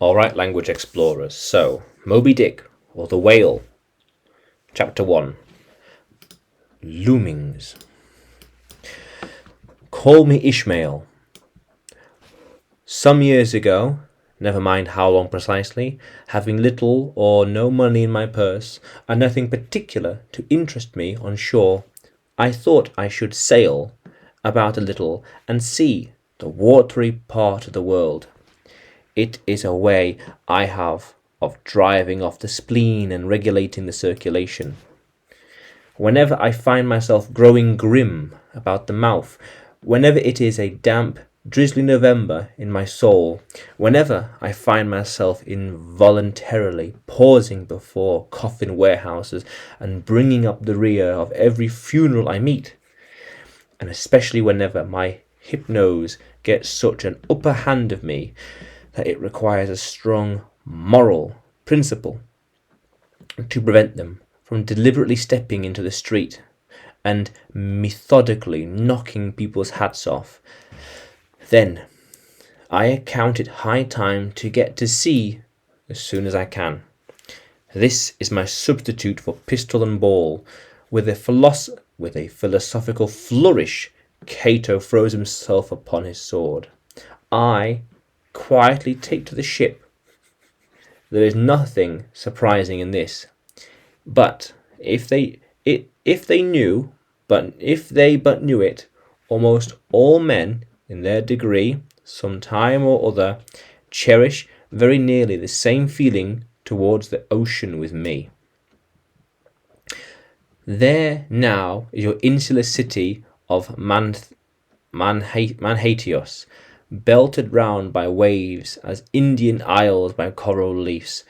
Alright, language explorers. So, Moby-Dick, or the Whale, Chapter 1. Loomings. Call me Ishmael. Some years ago, never mind how long precisely, having little or no money in my purse, and nothing particular to interest me on shore, I thought I should sail about a little and see the watery part of the world. It is a way I have of driving off the spleen and regulating the circulation. Whenever I find myself growing grim about the mouth, whenever it is a damp, drizzly November in my soul, whenever I find myself involuntarily pausing before coffin warehouses and bringing up the rear of every funeral I meet, and especially whenever my hypnose gets such an upper hand of me that it requires a strong moral principle to prevent them from deliberately stepping into the street and methodically knocking people's hats off, then I account it high time to get to sea as soon as I can. This is my substitute for pistol and ball. With a philosophical flourish, Cato throws himself upon his sword. I quietly take to the ship. There is nothing surprising in this. But if they but knew it, almost all men in their degree, some time or other, cherish very nearly the same feeling towards the ocean with me. There now is your insular city of Manhatios, belted round by waves as Indian isles by coral reefs.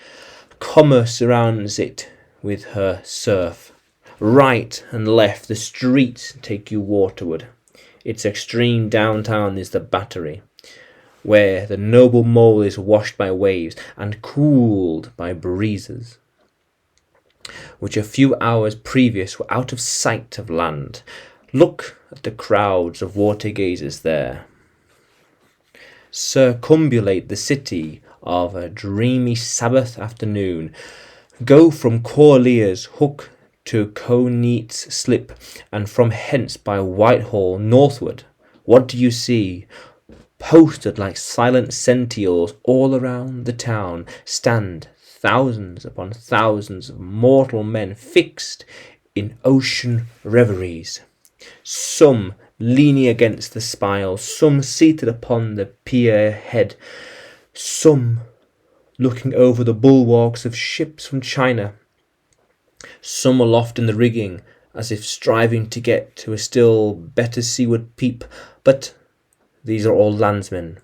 Commerce surrounds it with her surf. Right and left the streets take you waterward. Its extreme downtown is the Battery, where the noble mole is washed by waves and cooled by breezes, which a few hours previous were out of sight of land. Look at the crowds of water gazers there. Circumambulate the city of a dreamy Sabbath afternoon. Go from Corlear's Hook to Coneat's Slip, and from hence by Whitehall northward. What do you see? Posted like silent sentinels all around the town stand thousands upon thousands of mortal men fixed in ocean reveries, some leaning against the spile, some seated upon the pier head, some looking over the bulwarks of ships from China, some aloft in the rigging, as if striving to get to a still better seaward peep. But these are all landsmen,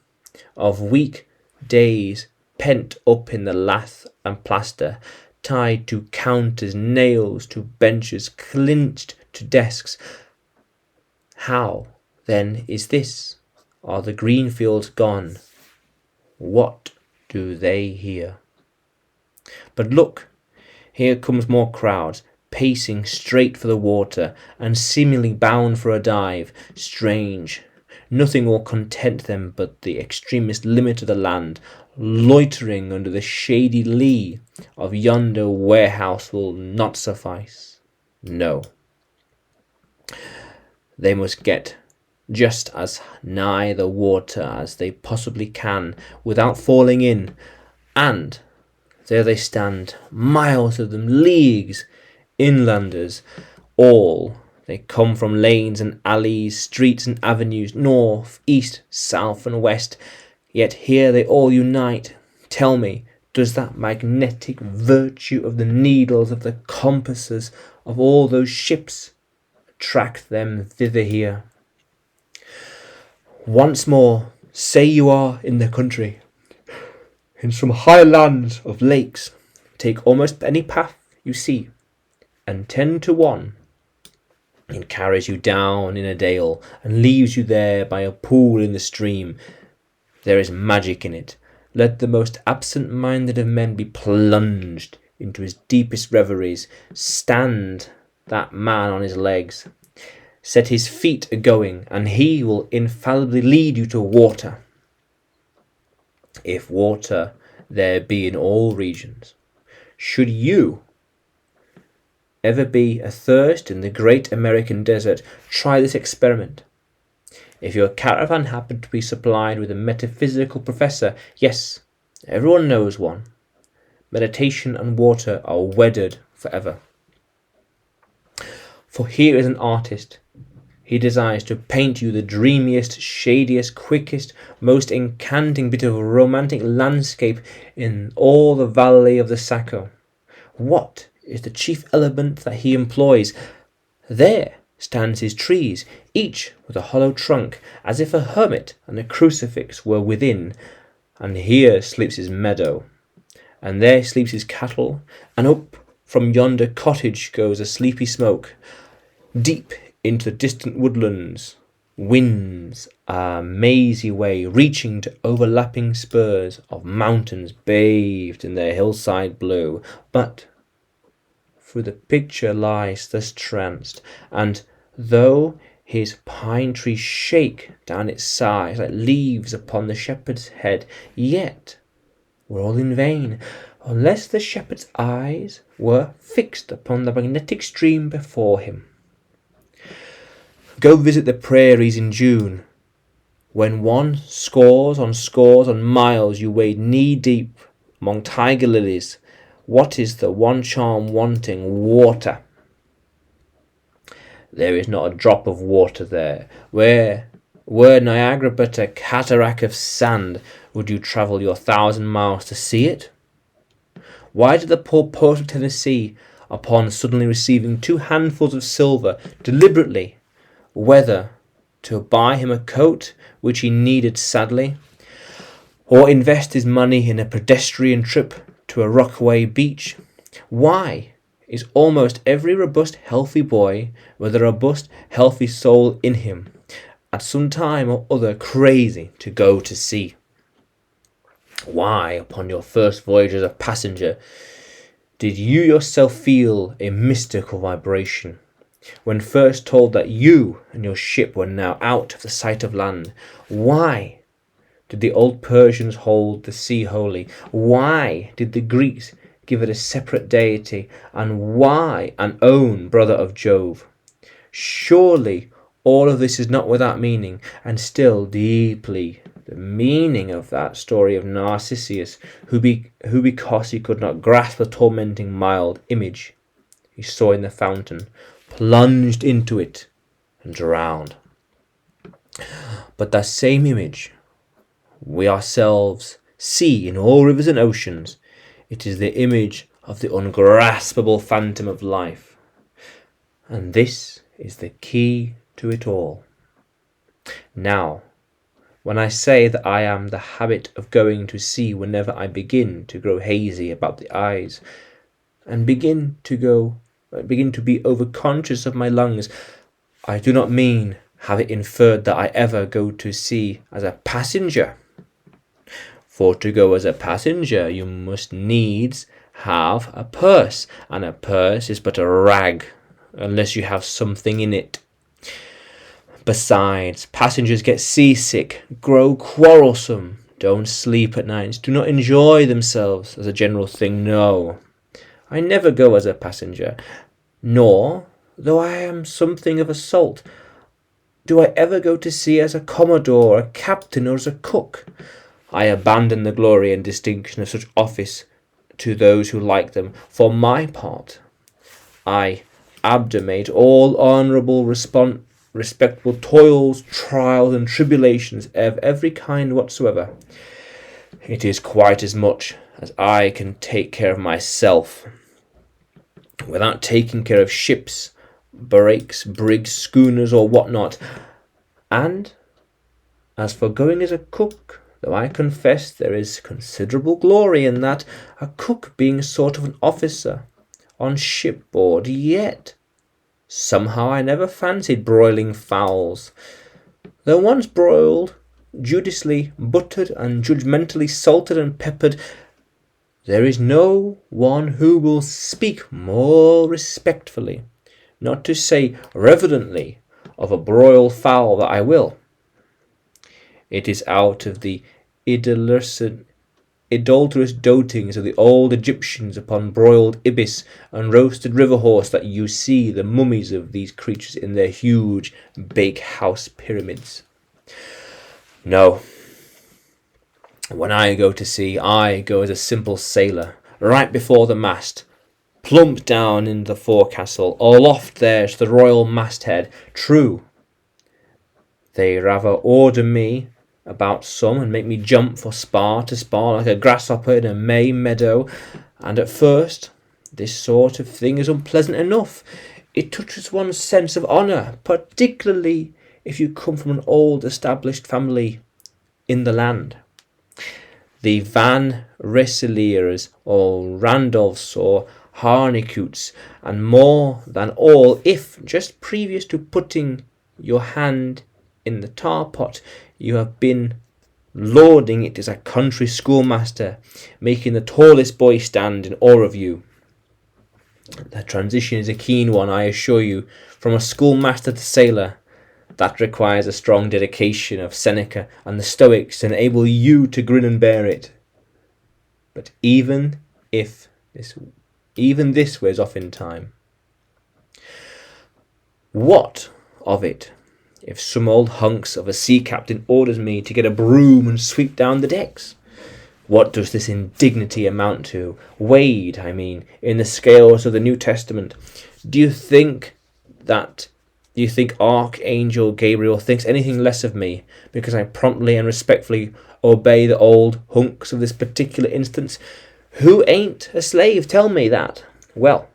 of weak days pent up in the lath and plaster, tied to counters, nails to benches, clinched to desks. How, then, is this? Are the green fields gone? What do they hear? But look, here comes more crowds, pacing straight for the water, and seemingly bound for a dive. Strange, nothing will content them but the extremest limit of the land. Loitering under the shady lee of yonder warehouse will not suffice. No. They must get just as nigh the water as they possibly can without falling in, and there they stand, miles of them, leagues, inlanders, all. They come from lanes and alleys, streets and avenues, north, east, south and west, yet here they all unite. Tell me, does that magnetic virtue of the needles of the compasses of all those ships attract them thither here? Once more, say you are in the country, in some high lands of lakes. Take almost any path you see, and 10 to 1 it carries you down in a dale and leaves you there by a pool in the stream. There is magic in it. Let the most absent-minded of men be plunged into his deepest reveries. Stand that man on his legs, set his feet a-going, and he will infallibly lead you to water. If water there be in all regions. Should you ever be athirst in the great American desert, try this experiment. If your caravan happened to be supplied with a metaphysical professor, yes, everyone knows one, meditation and water are wedded forever. For here is an artist. He desires to paint you the dreamiest, shadiest, quickest, most encanting bit of romantic landscape in all the valley of the Saco. What is the chief element that he employs? There stands his trees, each with a hollow trunk, as if a hermit and a crucifix were within. And here sleeps his meadow, and there sleeps his cattle, and up from yonder cottage goes a sleepy smoke. Deep into the distant woodlands winds a mazy way, reaching to overlapping spurs of mountains bathed in their hillside blue. But through the picture lies thus tranced, and though his pine trees shake down its sides like leaves upon the shepherd's head, yet were all in vain, unless the shepherd's eyes were fixed upon the magnetic stream before him. Go visit the prairies in June, when scores on miles you wade knee-deep among tiger lilies. What is the one charm wanting? Water. There is not a drop of water there. Were Niagara but a cataract of sand, would you travel your 1,000 miles to see it? Why did the poor poet of Tennessee, upon suddenly receiving 2 handfuls of silver, deliberately whether to buy him a coat, which he needed sadly, or invest his money in a pedestrian trip to a Rockaway beach? Why is almost every robust, healthy boy, with a robust, healthy soul in him, at some time or other crazy to go to sea? Why, upon your first voyage as a passenger, did you yourself feel a mystical vibration? When first told that you and your ship were now out of the sight of land, why did the old Persians hold the sea holy? Why did the Greeks give it a separate deity? And why an own brother of Jove? Surely all of this is not without meaning, and still deeply the meaning of that story of Narcissus, who because he could not grasp the tormenting mild image he saw in the fountain, plunged into it and drowned. But that same image we ourselves see in all rivers and oceans. It is the image of the ungraspable phantom of life. And this is the key to it all. Now, when I say that I am the habit of going to sea whenever I begin to grow hazy about the eyes, and begin to be overconscious of my lungs, I do not mean have it inferred that I ever go to sea as a passenger. For to go as a passenger you must needs have a purse, and a purse is but a rag unless you have something in it. Besides, passengers get seasick, grow quarrelsome, don't sleep at night, do not enjoy themselves as a general thing. No, I never go as a passenger, nor, though I am something of a salt, do I ever go to sea as a commodore, a captain, or as a cook. I abandon the glory and distinction of such office to those who like them. For my part, I abdicate all honourable, respectable toils, trials, and tribulations of every kind whatsoever. It is quite as much as I can take care of myself, without taking care of ships, barques, brigs, schooners, or what not. And as for going as a cook, though I confess there is considerable glory in that, a cook being a sort of an officer on shipboard, yet somehow I never fancied broiling fowls. Though once broiled, judiciously buttered, and judgmentally salted and peppered, there is no one who will speak more respectfully, not to say reverently, of a broiled fowl that I will. It is out of the idiosyncrasy adulterous dotings of the old Egyptians upon broiled ibis and roasted river horse that you see the mummies of these creatures in their huge bakehouse pyramids. No. When I go to sea, I go as a simple sailor, right before the mast, plump down in the forecastle, aloft there to the royal masthead. True, they rather order me about some and make me jump from spar to spar like a grasshopper in a May meadow, and at first this sort of thing is unpleasant enough. It touches one's sense of honour, particularly if you come from an old established family in the land. The Van Rensselaers or Randolphs or Harnicoots, and more than all, if just previous to putting your hand in the tar pot, you have been lauding it as a country schoolmaster, making the tallest boy stand in awe of you. The transition is a keen one, I assure you, from a schoolmaster to sailor. That requires a strong dedication of Seneca and the Stoics to enable you to grin and bear it. But even this wears off in time. What of it if some old hunks of a sea captain orders me to get a broom and sweep down the decks? What does this indignity amount to, weighed, I mean, in the scales of the New Testament? Do you think Archangel Gabriel thinks anything less of me because I promptly and respectfully obey the old hunks of this particular instance? Who ain't a slave? Tell me that. Well,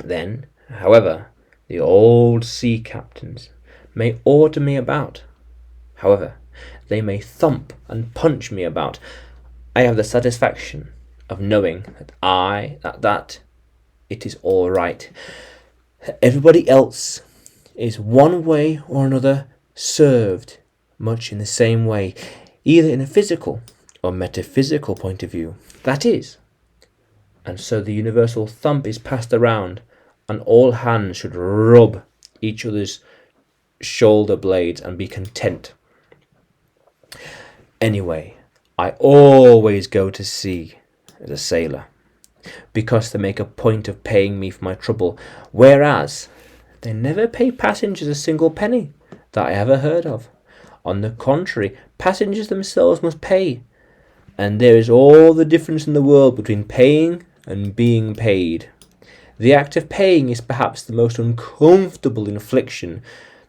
then, however, the old sea captains may order me about. However, they may thump and punch me about. I have the satisfaction of knowing that it is all right. Everybody else is one way or another served much in the same way, either in a physical or metaphysical point of view. That is. And so the universal thump is passed around, and all hands should rub each other's shoulder blades and be content. Anyway, I always go to sea as a sailor, because they make a point of paying me for my trouble, whereas they never pay passengers a single penny that I ever heard of. On the contrary, passengers themselves must pay, and there is all the difference in the world between paying and being paid. The act of paying is perhaps the most uncomfortable infliction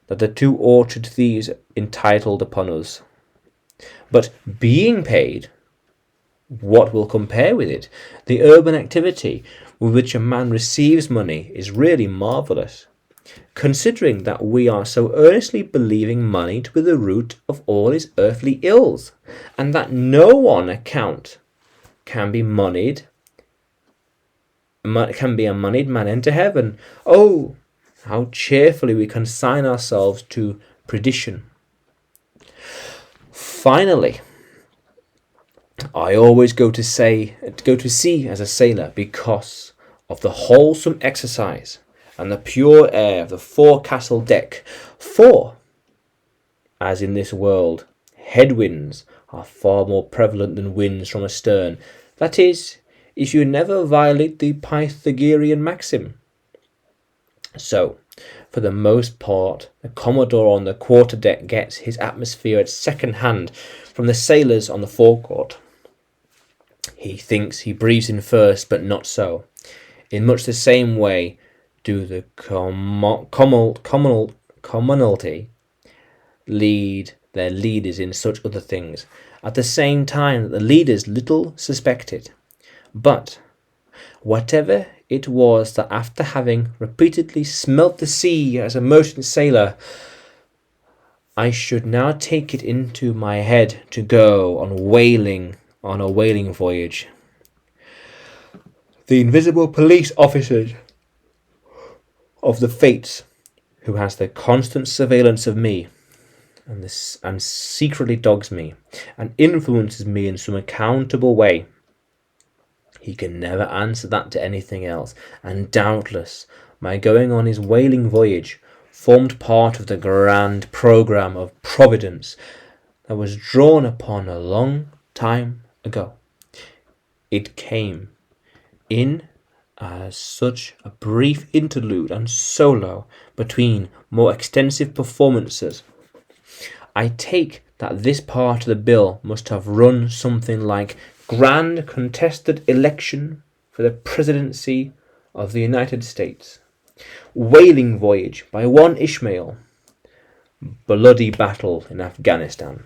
that the two orchard thieves entitled upon us. But being paid, what will compare with it? The urban activity with which a man receives money is really marvellous, considering that we are so earnestly believing money to be the root of all his earthly ills, and that no one account can be a moneyed man enter heaven. Oh, how cheerfully we consign ourselves to perdition. Finally, I always go to sea as a sailor because of the wholesome exercise and the pure air of the forecastle deck. For, as in this world, headwinds are far more prevalent than winds from astern. That is, if you never violate the Pythagorean maxim. So, for the most part, the Commodore on the quarterdeck gets his atmosphere at second hand from the sailors on the forecourt. He thinks he breathes in first, but not so. In much the same way do the commonalty lead their leaders in such other things, at the same time that the leaders little suspect it. But whatever it was that, after having repeatedly smelt the sea as a merchant sailor, I should now take it into my head to go on a whaling voyage. The invisible police officers of the fates, who has the constant surveillance of me, and secretly dogs me, and influences me in some accountable way. He can never answer that to anything else, and doubtless my going on his whaling voyage formed part of the grand programme of Providence that was drawn upon a long time ago. It came in as such a brief interlude and solo between more extensive performances. I take that this part of the bill must have run something like grand contested election for the presidency of the United States, whaling voyage by one Ishmael, bloody battle in Afghanistan.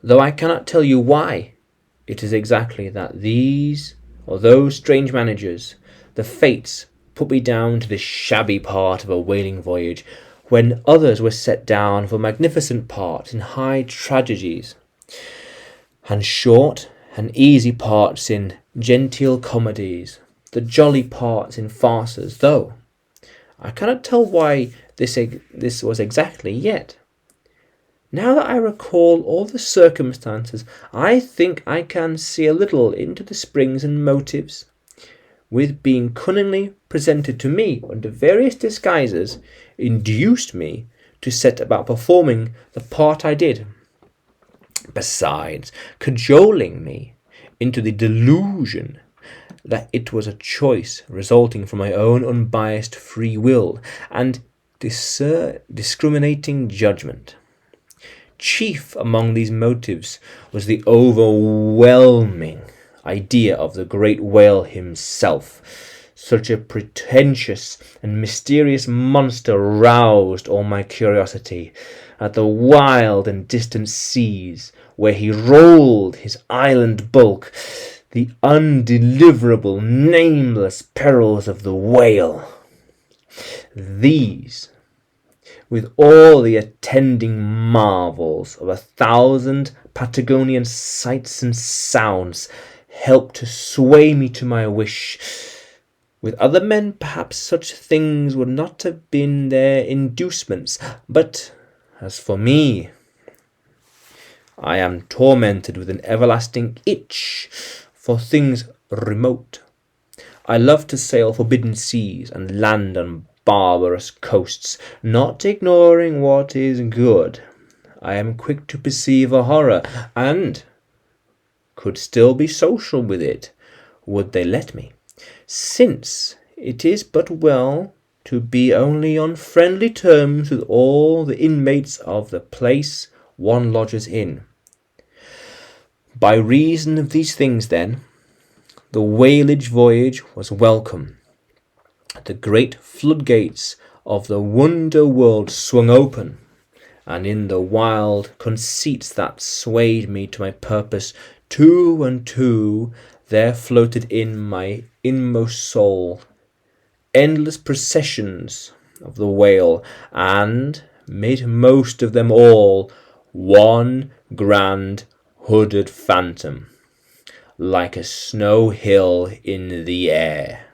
Though I cannot tell you why it is exactly that these or those strange managers, the fates, put me down to this shabby part of a whaling voyage, when others were set down for magnificent parts in high tragedies, and short and easy parts in genteel comedies, the jolly parts in farces, though I cannot tell why this was exactly yet. Now that I recall all the circumstances, I think I can see a little into the springs and motives, with being cunningly presented to me under various disguises, induced me to set about performing the part I did, besides cajoling me into the delusion that it was a choice resulting from my own unbiased free will and discriminating judgment. Chief among these motives was the overwhelming idea of the great whale himself. Such a pretentious and mysterious monster roused all my curiosity at the wild and distant seas where he rolled his island bulk, the undeliverable, nameless perils of the whale. These, with all the attending marvels of 1,000 Patagonian sights and sounds, helped to sway me to my wish. With other men, perhaps such things would not have been their inducements, but as for me, I am tormented with an everlasting itch for things remote. I love to sail forbidden seas and land on barbarous coasts, not ignoring what is good. I am quick to perceive a horror, and could still be social with it, would they let me, since it is but well to be only on friendly terms with all the inmates of the place one lodges in. By reason of these things, then, the whalage voyage was welcome. The great floodgates of the wonder world swung open, and in the wild conceits that swayed me to my purpose, two and two there floated in my inmost soul endless processions of the whale, and made most of them all one grand hooded phantom, like a snow hill in the air.